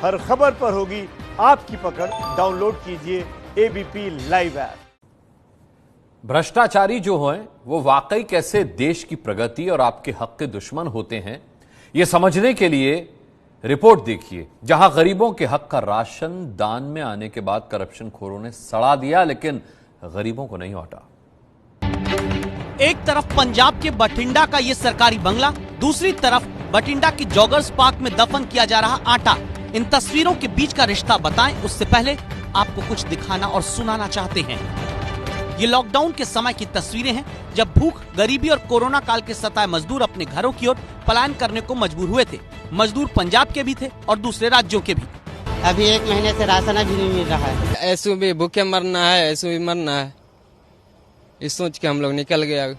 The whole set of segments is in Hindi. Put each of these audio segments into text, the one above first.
हर खबर पर होगी आपकी पकड़। डाउनलोड कीजिए एबीपी लाइव ऐप। भ्रष्टाचारी जो हैं वो वाकई कैसे देश की प्रगति और आपके हक के दुश्मन होते हैं, ये समझने के लिए रिपोर्ट देखिए, जहां गरीबों के हक का राशन दान में आने के बाद करप्शन खोरों ने सड़ा दिया, लेकिन गरीबों को नहीं हटा। एक तरफ पंजाब के बठिंडा का ये सरकारी बंगला, दूसरी तरफ बठिंडा की जॉगर्स पार्क में दफन किया जा रहा आटा। इन तस्वीरों के बीच का रिश्ता बताएं, उससे पहले आपको कुछ दिखाना और सुनाना चाहते हैं। ये लॉकडाउन के समय की तस्वीरें हैं, जब भूख, गरीबी और कोरोना काल के सताए मजदूर अपने घरों की ओर पलायन करने को मजबूर हुए थे। मजदूर पंजाब के भी थे और दूसरे राज्यों के भी। अभी 1 महीने से राशन भी नहीं मिल रहा है। ऐसे भी भूखे मरना है, ऐसे भी मरना है, इस सोच के हम लोग निकल गए।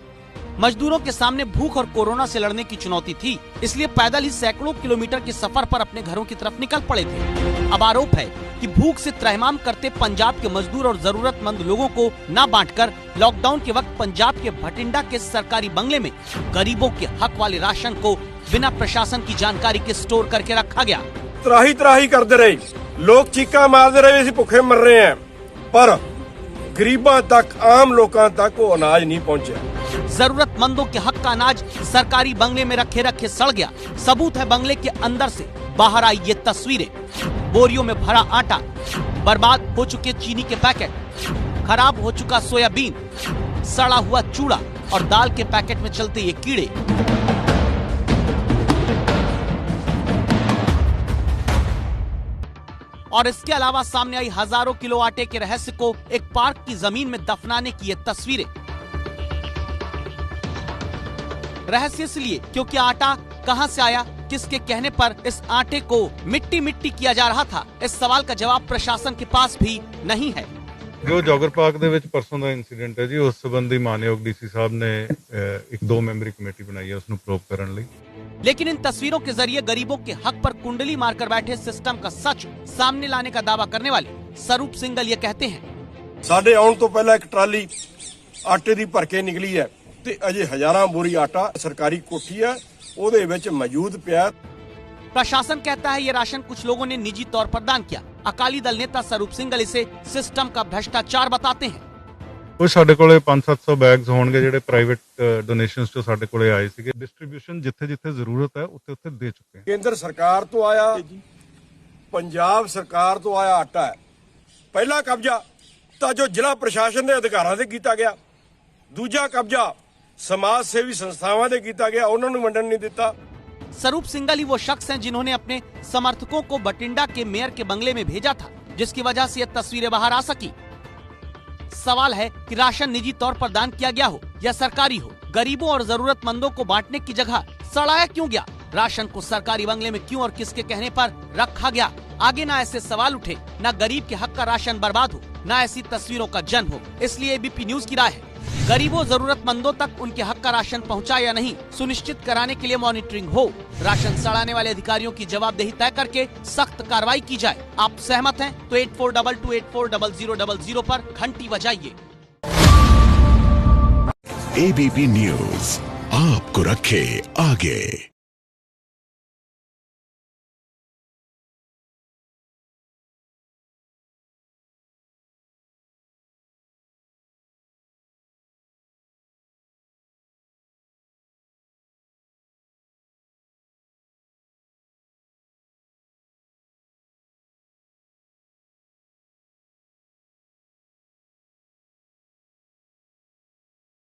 मजदूरों के सामने भूख और कोरोना से लड़ने की चुनौती थी, इसलिए पैदल ही सैकड़ों किलोमीटर के सफर पर अपने घरों की तरफ निकल पड़े थे। अब आरोप है कि भूख से त्रहमाम करते पंजाब के मजदूर और जरूरतमंद लोगों को न बांटकर लॉकडाउन के वक्त पंजाब के बठिंडा के सरकारी बंगले में गरीबों के हक वाले राशन को बिना प्रशासन की जानकारी के स्टोर करके रखा गया। त्राही त्राही करते रहे लोग, चीका मारते रहे, असीं भुखे मर रहे हैं, पर गरीबां तक, आम लोगों तक वो अनाज नहीं पहुंचा। जरूरतमंदों के हक का अनाज सरकारी बंगले में रखे रखे सड़ गया। सबूत है बंगले के अंदर से बाहर आई ये तस्वीरें। बोरियों में भरा आटा, बर्बाद हो चुके चीनी के पैकेट, खराब हो चुका सोयाबीन, सड़ा हुआ चूड़ा और दाल के पैकेट में चलते ये कीड़े। और इसके अलावा सामने आई हजारों किलो आटे के रहस्य को एक पार्क की जमीन में दफनाने की ये तस्वीरें। रहस्य इसलिए क्योंकि आटा कहां से आया, किसके कहने पर इस आटे को मिट्टी मिट्टी किया जा रहा था, इस सवाल का जवाब प्रशासन के पास भी नहीं है। जो जॉगर पार्क ਦੇ ਵਿੱਚ ਪਰਸੋਂ ਦਾ ਇਨਸੀਡੈਂਟ ਹੈ ਜੀ, ਉਸ ਸੰਬੰਧੀ ਮਾਨਯੋਗ ਡੀਸੀ ਸਾਹਿਬ ਨੇ ਇੱਕ 2 ਮੈਂਬਰੀ ਕਮੇਟੀ ਬਣਾਈ ਹੈ ਉਸ ਨੂੰ ਪ੍ਰੋਬ ਕਰਨ ਲਈ। लेकिन इन तस्वीरों के जरिए गरीबों के हक पर कुंडली मारकर बैठे सिस्टम का सच सामने लाने का दावा करने वाले स्वरूप सिंगल ये कहते हैं, ਸਾਡੇ ਆਉਣ ਤੋਂ ਪਹਿਲਾਂ ਇੱਕ ਟਰਾਲੀ ਆਟੇ ਦੀ ਭਰ ਕੇ ਨਿਕਲੀ ਹੈ ਤੇ ਅਜੇ ਹਜ਼ਾਰਾਂ ਬੋਰੀ ਆਟਾ ਸਰਕਾਰੀ ਕੋਠੀ ਹੈ ਉਹਦੇ ਵਿੱਚ ਮੌਜੂਦ ਪਿਆ। प्रशासन कहता है ये राशन कुछ लोगों ने निजी तौर पर दान किया। अकाली दल नेता स्वरूप सिंगल इसे सिस्टम का भ्रष्टाचार बताते हैं। ਉਹ ਸਾਡੇ ਕੋਲੇ 500-700 ਬੈਗਸ ਹੋਣਗੇ ਜਿਹੜੇ ਪ੍ਰਾਈਵੇਟ ਡੋਨੇਸ਼ਨਸ ਤੋਂ ਸਾਡੇ ਕੋਲੇ ਆਏ ਸੀਗੇ। ਡਿਸਟ੍ਰੀਬਿਊਸ਼ਨ ਜਿੱਥੇ ਜਿੱਥੇ ਜ਼ਰੂਰਤ ਹੈ ਉੱਥੇ ਉੱਥੇ ਦੇ ਚੁੱਕੇ ਹਾਂ। ਕੇਂਦਰ ਸਰਕਾਰ ਤੋਂ ਆਇਆ, ਪੰਜਾਬ ਸਰਕਾਰ ਤੋਂ ਆਇਆ ਆਟਾ ਹੈ। ਪਹਿਲਾ ਕਬਜ਼ਾ ਤਾਂ ਜੋ ਜ਼ਿਲ੍ਹਾ ਪ੍ਰਸ਼ਾਸਨ ਦੇ ਅਧਿਕਾਰਾਂ ਤੇ ਕੀਤਾ ਗਿਆ, ਦੂਜਾ ਕਬਜ਼ਾ समाज सेवी संस्थावां दे कीता गया, उन्होंने वंडन नहीं दिता। स्वरूप सिंगल ही वो शख्स हैं जिन्होंने अपने समर्थकों को बठिंडा के मेयर के बंगले में भेजा था, जिसकी वजह से ये तस्वीरें बाहर आ सकी। सवाल है कि राशन निजी तौर पर दान किया गया हो या सरकारी हो, गरीबों और जरूरतमंदों को बांटने की जगह सड़ाया क्यों गया? राशन को सरकारी बंगले में क्यों और किसके कहने पर रखा गया? आगे ना ऐसे सवाल उठे, ना गरीब के हक का राशन बर्बाद हो, ना ऐसी तस्वीरों का जन्म हो। इसलिए एबीपी न्यूज की राय है, गरीबों जरूरतमंदों तक उनके हक का राशन पहुंचा या नहीं, सुनिश्चित कराने के लिए मॉनिटरिंग हो। राशन सड़ाने वाले अधिकारियों की जवाबदेही तय करके सख्त कार्रवाई की जाए। आप सहमत हैं तो 8422840000 पर घंटी बजाइए। एबीपी न्यूज आपको रखे आगे।